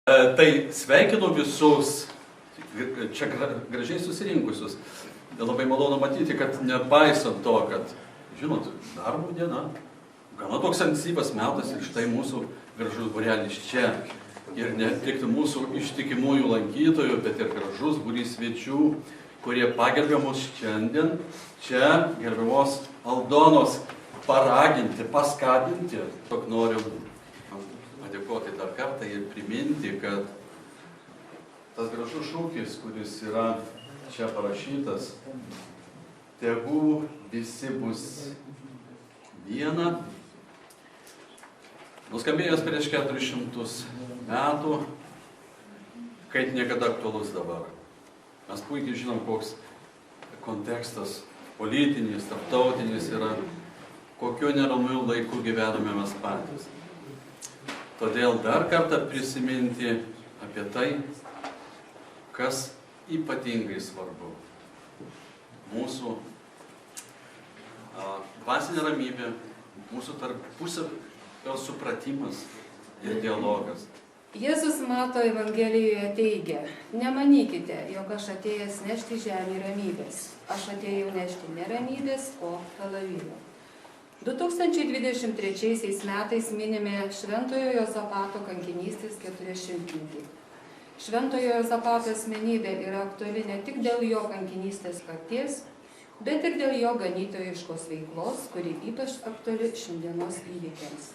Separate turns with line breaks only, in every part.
Tai sveikinu visus čia gražiai susirinkusius. Labai malonu matyti, kad nepaisant to, kad, žinot, darbo diena, gana toks ankstyvas metas ir štai mūsų gražus būrelis čia. Ir ne tik mūsų ištikimųjų lankytojų, bet ir gražus būrys svečių, kurie pagerbė mus šiandien čia gerbiamos Aldonos paraginti, paskatinti. Tok noriu padėkoti dar kartą ir priminti, kad tas gražus šūkis, kuris yra čia parašytas, tegu visi bus viena, nuskambėjęs prieš 400 metų, kaip niekada aktualus dabar. Mes puikiai žinom, koks kontekstas politinis, tarptautinis yra, kokiu neramiu laiku gyvename mes patys. Todėl dar kartą prisiminti apie tai, kas ypatingai svarbu. Mūsų dvasinė ramybė, mūsų tarpusavio supratimas ir dialogas.
Jėzus Mato Evangelijoje teigia, nemanykite, jog aš atėjęs nešti žemį ramybės. Aš atėjau nešti ne ramybės, o kalavijo. 2023 metais minime Šventojo Jozapato kankinystės 400-metį. Šventojo Jozapato asmenybė yra aktuali ne tik dėl jo kankinystės kakties, bet ir dėl jo ganytojiškos veiklos, kuri ypač aktuali šiandienos įvykiams.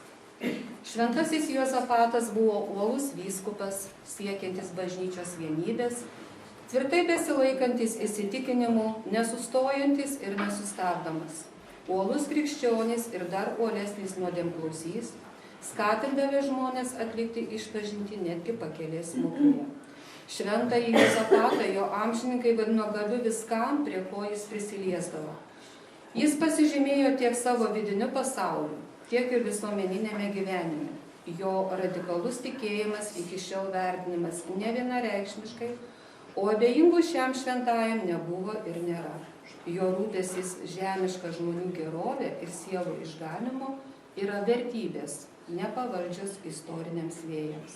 Šventasis Jozapatas buvo uolus vyskupas, siekiantis bažnyčios vienybės, tvirtai besilaikantis įsitikinimų, nesustojantis ir nesustabdomas. Uolus krikščionis ir dar uolesnis nuodėmklausys, skatindavė žmonės atlikti išpažintį netgi pakelės smuklyje. Šventąjį Jozapatą jo amžininkai vadino gabiu viskam, prie ko jis prisiliesdavo. Jis pasižymėjo tiek savo vidiniu pasauliu, tiek ir visuomeninėme gyvenime. Jo radikalus tikėjimas iki šiol vertinimas ne vienareikšmiškai, o abejingų šiam šventajam nebuvo ir nėra. Jo rūpestis žemiška žmonių gerovė ir sielų išganymo yra vertybės, nepavaldžios istoriniams vėjams.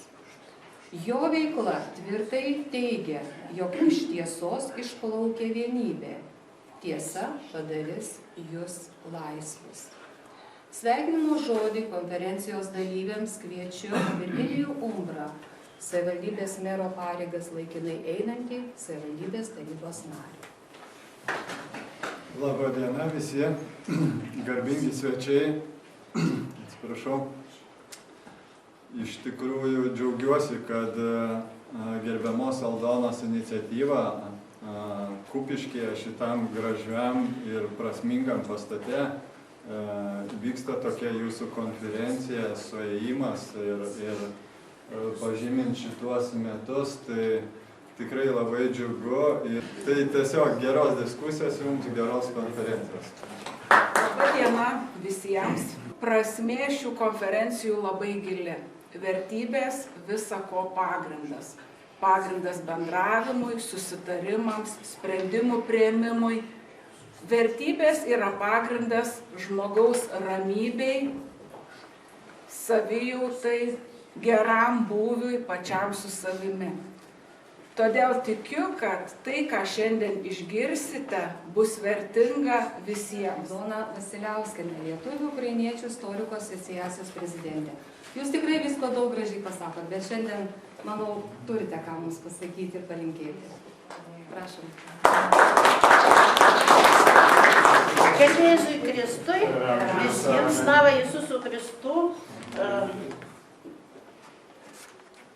Jo veikla tvirtai teigia, jog iš tiesos išplaukia vienybė. Tiesa padarys jūs laisvus. Sveikinimo žodį konferencijos dalyviams kviečiu Virgilijų Umbrą, savivaldybės mero pareigas laikinai einantį savivaldybės tarybos narį.
Labą dieną visi, garbingi svečiai. Atsiprašau. Iš tikrųjų džiaugiuosi, kad gerbiamos Aldonos iniciatyva Kupiškyje šitam gražiam ir prasmingam pastate vyksta tokia jūsų konferencija, suėjimas ir pažymint šituos metus, tai tikrai labai džiugu ir tai tiesiog geros diskusijos jums, geros konferencijos.
Labą dieną visiems. Prasmė šių konferencijų labai gili. Vertybės visa ko pagrindas. Pagrindas bendravimui, susitarimams, sprendimų priėmimui. Vertybės yra pagrindas žmogaus ramybei, savijautai, geram būviui pačiam su savimi. Todėl tikiu, kad tai, ką šiandien išgirsite, bus vertinga visiems.
Aldona Vasiliauskienė, Lietuvių ukrainiečių istorikų asociacijos prezidentė. Jūs tikrai visko daug gražiai pasakot, bet šiandien, manau, turite ką mums pasakyti ir palinkėti. Prašom.
Garbė Jėzui Kristui, visiems slava Jėzusų Kristų.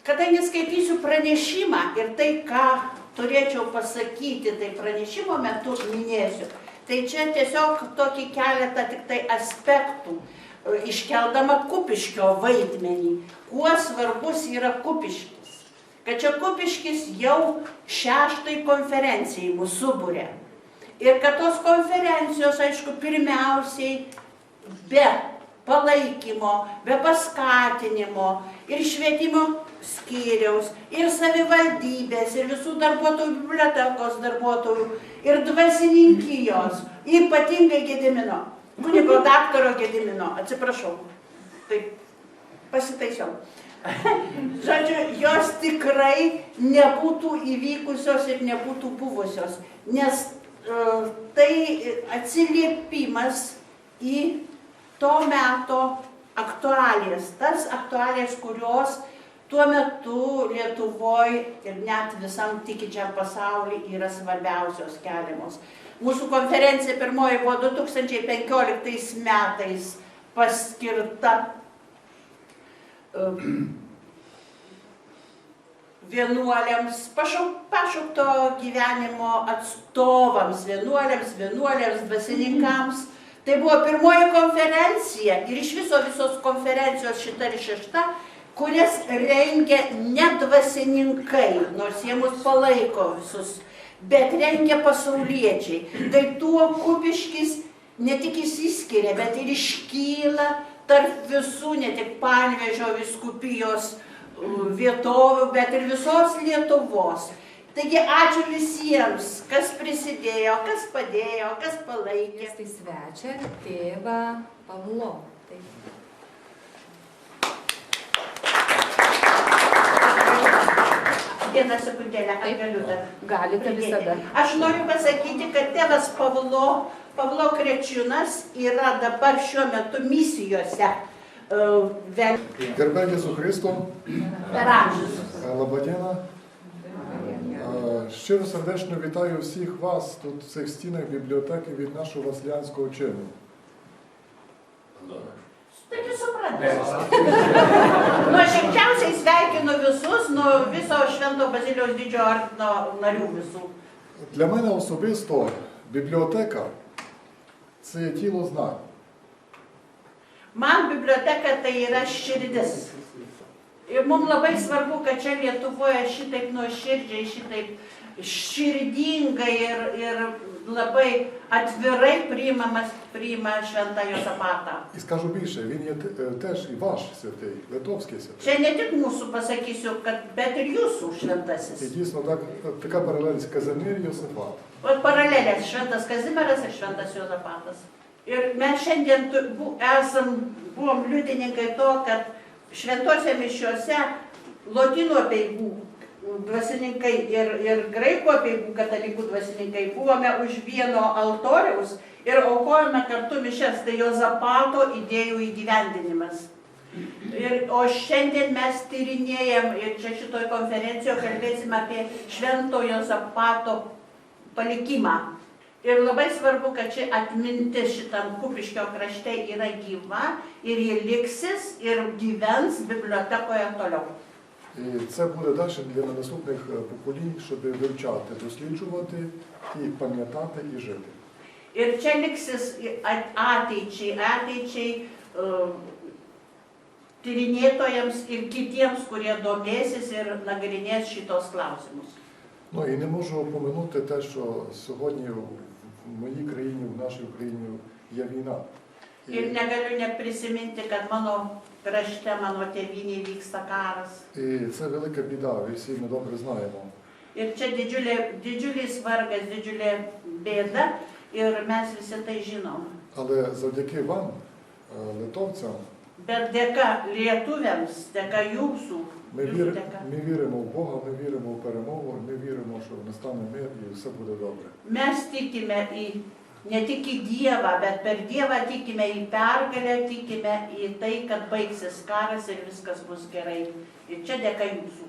Kadangi skaitysiu pranešimą ir tai, ką turėčiau pasakyti, tai pranešimo metu minėsiu, tai čia tiesiog tokį keletą tik tai aspektų, iškeldama Kupiškio vaidmenį. Kuo svarbus yra Kupiškis? Kad čia Kupiškis jau 6. konferencijai mus suburė. Ir kad tos konferencijos, aišku, pirmiausiai be palaikymo, be paskatinimo ir švietimo skyriaus, ir savivaldybės, ir visų darbuotojų, bibliotekos darbuotojų, ir dvasininkijos, ypatingai Gedimino, kunigo daktaro Gedimino, atsiprašau, taip, pasitaisiau. Žodžiu, jos tikrai nebūtų įvykusios ir nebūtų buvusios, nes tai atsiliepimas į to meto aktualijas, tas aktualijas, kurios tuo metu Lietuvoje ir net visam tikinčiam pasauliu yra svarbiausios keliamos. Mūsų konferencija pirmoji buvo 2015 metais paskirta vienuoliams, pašaukto gyvenimo atstovams, vienuoliams, dvasininkams. Tai buvo pirmoji konferencija ir iš visos konferencijos šita ir šešta, kurias rengia ne dvasininkai, nors jie mus palaiko visus, bet rengia pasauliečiai. Tai tuo Kupiškis ne tik išsiskiria, bet ir iškyla tarp visų, ne tik Panevėžio vyskupijos vietovių, bet ir visos Lietuvos. Taigi ačiū visiems, kas prisidėjo, kas padėjo, kas palaikė.
Tai svečia tėvą Pavlo.
Vieną sekundėlę, aš galiu dar.
Galite visada.
Aš noriu pasakyti, kad tėvas Pavlo Krečiūnas yra dabar šiuo metu misijose.
Гербе Єсу Христу, Лабадіна. Щиро сердечно вітаю всіх вас тут в цих стінах бібліотеки від нашого Васлянського чину.
Taigi suprantate. Nuoširdžiausiai sveikinu visus, nuo viso Švento Bazilijaus Didžiojo ordino narių visų.
Для мене особисто бібліотека – це є тіло знань.
Man biblioteka tai yra širdis. Ir mums labai svarbu, kad čia Lietuvoje šitaip nuoširdžiai, šitaip širdingai ir labai atvirai priima šventą Jozapatą.
І скажу більше, він є теж і ваш святий, литовський святий.
Čia ne tik mūsų pasakysiu, bet ir jūsų šventasis.
І дійсно така паралель з Казимир і Йосифат.
Vat paralelės šventas Kazimieras ir šventas Jozapatas. Ir mes šiandien buvom liudininkai to, kad šventose mišiose lotynų apeigų dvasininkai ir graikų apeigų katalikų dvasininkai buvome už vieno altoriaus ir aukojame kartu mišias, tai Jozapato idėjų įgyvendinimas. O šiandien mes tyrinėjam ir čia šitoj konferencijoje kalbėsim apie švento Jozapato palikimą. Ir labai svarbu, kad ši atmintis šitam Kupiškio krašte yra gyva ir ji liksis ir gyvens bibliotekoje toliau.
І це буде далі для наступних поколінь, щоб вивчати, досліджувати, і пам'ятати, і жити.
Ir čia liksis ateičiai tyrinėtojams ir kitiems, kurie domėsis ir nagrinės šitos klausimus.
Ну і не можу поминути те, що сьогодні в моїй країні, в нашій Україні є війна.
Ir negaliu neprisiminti, kad mano krašte, mano tėvynėje vyksta karas.
І це велика біда, ви всі ми добре знаємо.
Ir čia didžiulis vargas, didžiulė bėda ir mes visi tai žinom.
Але завдяки вам, литовцям,
Bet dėka lietuviams, dėka jūsų,
ми
dėka.
віримо в Бога, ми віримо в перемогу, ми віримо, що настане мир і все буде добре.
Mes tikime ne tik į Dievą, bet per Dievą tikime į pergalę, tikime į tai, kad baigsis karas ir viskas bus gerai. Ir čia dėka jūsų.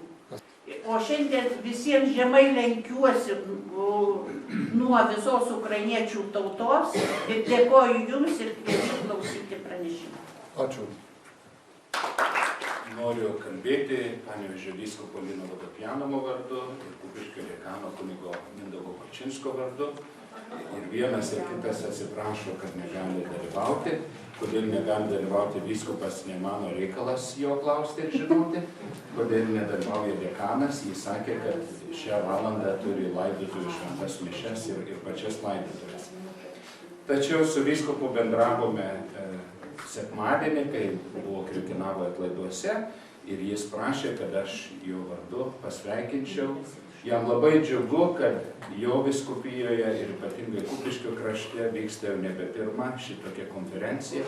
O šiandien visiems žemai lenkiuosi nuo visos ukrainiečių tautos ir dėkoju jums ir kviečiu klausyti pranešimą.
Ačiū.
Noriu kalbėti Panevėžio vyskupo Lino Vodopjanovo vardu ir Kupiškio dekano kunigo Mindaugo Kučinsko vardu. Ir vienas ir kitas atsiprašo, kad negali dalyvauti. Kodėl negali dalyvauti vyskupas, ne mano reikalas jo klausti ir žinoti. Kodėl nedalyvauja dekanas, jis sakė, kad šią valandą turi laidotuvių šventas mišias ir pačias laidotuvės. Tačiau su vyskupu bendravome sekmadienį, kai buvo Kriukinavo atlaiduose ir jis prašė, kad aš jo vardu pasveikinčiau. Jam labai džiugu, kad jo vyskupijoje ir ypatingai Kupiškio krašte vyksta jau nebe pirma šitokia konferencija.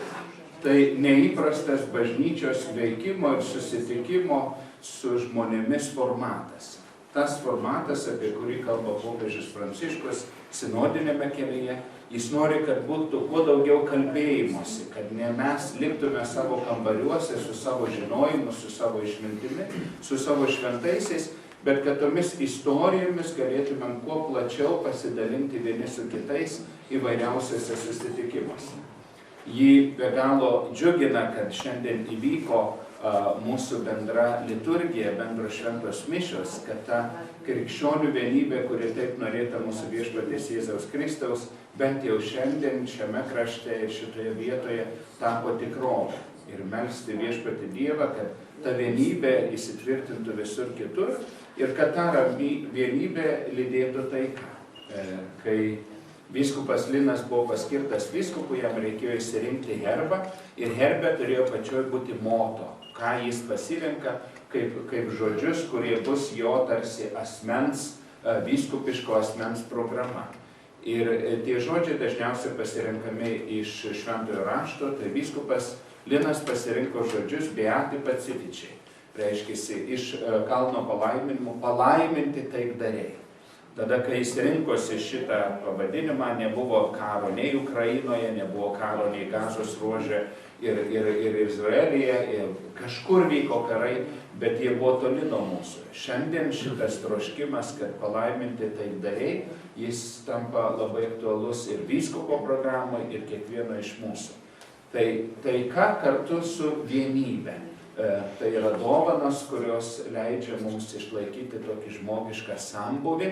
Tai neįprastas bažnyčios veikimo ir susitikimo su žmonėmis formatas. Tas formatas, apie kurį kalba popiežius Pranciškus sinodinėme kelyje, jis nori, kad būtų kuo daugiau kalbėjimosi, kad ne mes liktume savo kambariuose su savo žinojimu, su savo išmintimi, su savo šventaisiais, bet kad tomis istorijomis galėtumėm kuo plačiau pasidalinti vieni su kitais įvairiausiuose susitikimuose. Jį be galo džiugina, kad šiandien įvyko mūsų bendra liturgija, bendros šventos mišios, kad ta krikščionių vienybė, kuri taip norėta mūsų viešpaties Jėzaus Kristaus, bent jau šiandien šiame krašte ir šitoje vietoje tapo tikrovė. Ir melsti viešpatį Dievą, kad ta vienybė įsitvirtintų visur kitur ir kad ta vienybė lydėtų taiką. Kai vyskupas Linas buvo paskirtas vyskupu, jam reikėjo išsirinkti herbą ir herbe turėjo pačioj būti moto, ką jis pasirenka kaip žodžius, kurie bus jo tarsi asmens, vyskupiško asmens programa. Ir tie žodžiai dažniausiai pasirenkami iš šventojo rašto, tai vyskupas Linas pasirinko žodžius Beati Pacifičiai, reiškiasi iš kalno palaiminimų, palaiminti taikdariai. Tada, kai jis rinkosi šitą pavadinimą, nebuvo karo nei Ukrainoje, nebuvo karo nei Gazos ruože ir Izraelyje, ir kažkur vyko karai, bet jie buvo toli nuo mūsų. Šiandien šitas troškimas, kad palaiminti taikdariai, jis tampa labai aktualus ir vyskupo programai, ir kiekvieno iš mūsų. Tai taika kartu su vienybė. Tai yra dovanos, kurios leidžia mums išlaikyti tokį žmogišką sambuvį,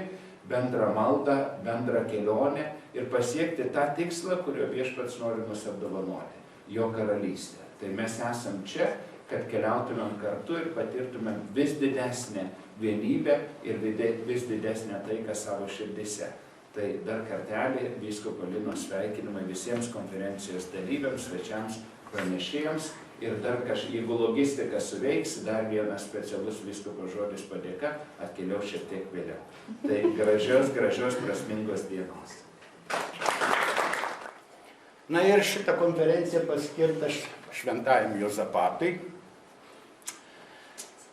bendrą maldą, bendrą kelionę ir pasiekti tą tikslą, kurio viešpats nori mus apdovanoti, jo karalystę. Tai mes esam čia, kad keliautumėm kartu ir patirtumėm vis didesnę vienybę ir vis didesnę taiką savo širdise. Tai dar kartelį vyskupo Lino sveikinimai visiems konferencijos dalyviams, svečiams, pranešėjams. Ir dar jeigu logistika suveiks, dar vienas specialus vyskupo žodis padėka atkeliau šiek tiek vėliau. Tai gražios, prasmingos dienos.
Na ir šitą konferenciją paskirta šventajam Juozapatui.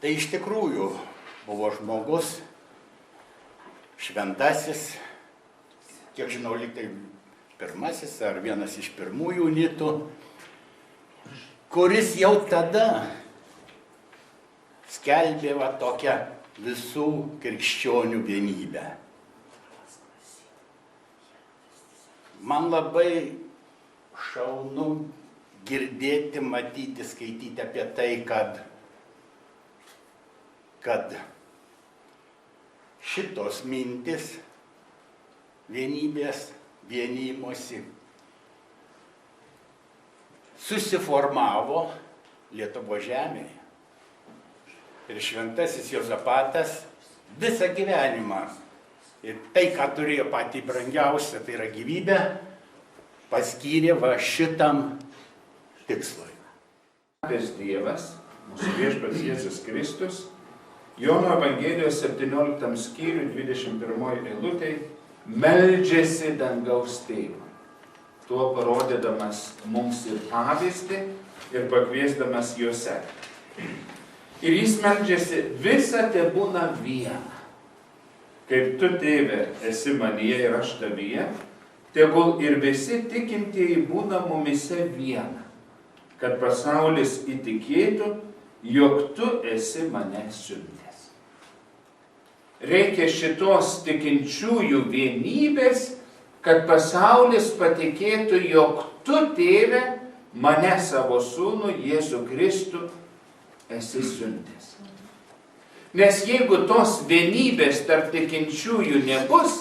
Tai iš tikrųjų buvo žmogus, šventasis, kiek žinau, lyg tai pirmasis ar vienas iš pirmųjų unitų, kuris jau tada skelbė va tokią visų krikščionių vienybę. Man labai šaunu girdėti, matyti, skaityti apie tai, kad šitos mintis vienybės, vienymosi susiformavo Lietuvos žemėje. Ir šventasis Juozapatas visą gyvenimą ir tai, ką turėjo patį brangiausią, tai yra gyvybę, paskyrė va šitam tikslui.
Dievas, mūsų viešpats Jėzus Kristus, Jono Evangelijos 17 skyriui 21 eilutei meldžiasi dangaus tėvą. Tuo parodydamas mums ir pavyzdį ir pakviesdamas juos sekti. Ir jis meldžiasi, visa tebūna viena. Kaip tu, tėve, esi manyje ir aš tavyje, tegul ir visi tikintieji būna mumise viena, kad pasaulis įtikėtų, jog tu esi mane siuntęs. Reikia šitos tikinčiųjų vienybės, kad pasaulis patikėtų, jog tu, tėve, mane savo sūnų Jėzų Kristų esi siuntęs. Nes jeigu tos vienybės tarp tikinčiųjų nebus,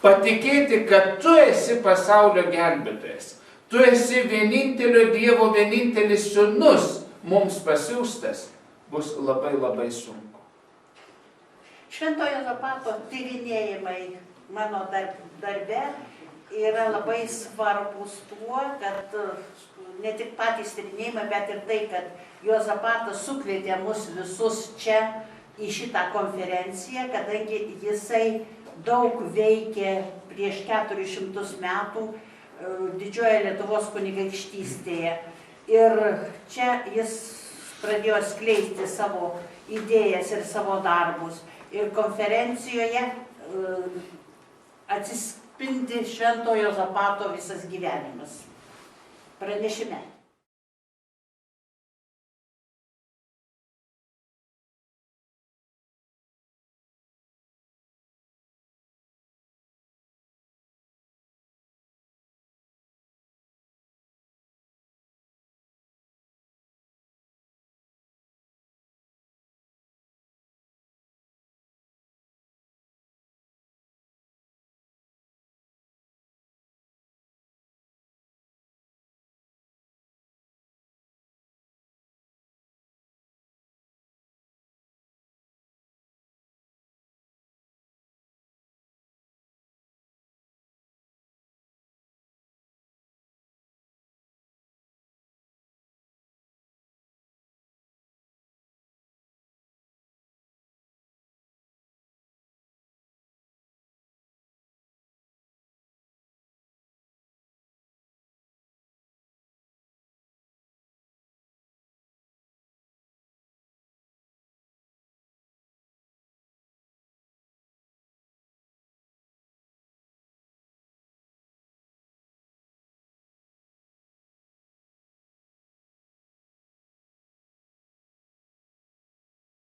patikėti, kad tu esi pasaulio gelbėtojas, tu esi vienintelio Dievo vienintelis sūnus mums pasiųstas, bus labai labai sunku.
Šventojo Juozapato tyrinėjimai mano darbe yra labai svarbus tuo, kad ne tik patys tyrinėjimai, bet ir tai, kad Juozapatas sukvietė mus visus čia į šitą konferenciją, kadangi jisai daug veikė prieš 400 metų Didžiojoje Lietuvos kunigaikštystėje. Ir čia jis pradėjo skleisti savo idėjas ir savo darbus. Ir konferencijoje atsispindi Švento Juozapato visas gyvenimas. Pranešime.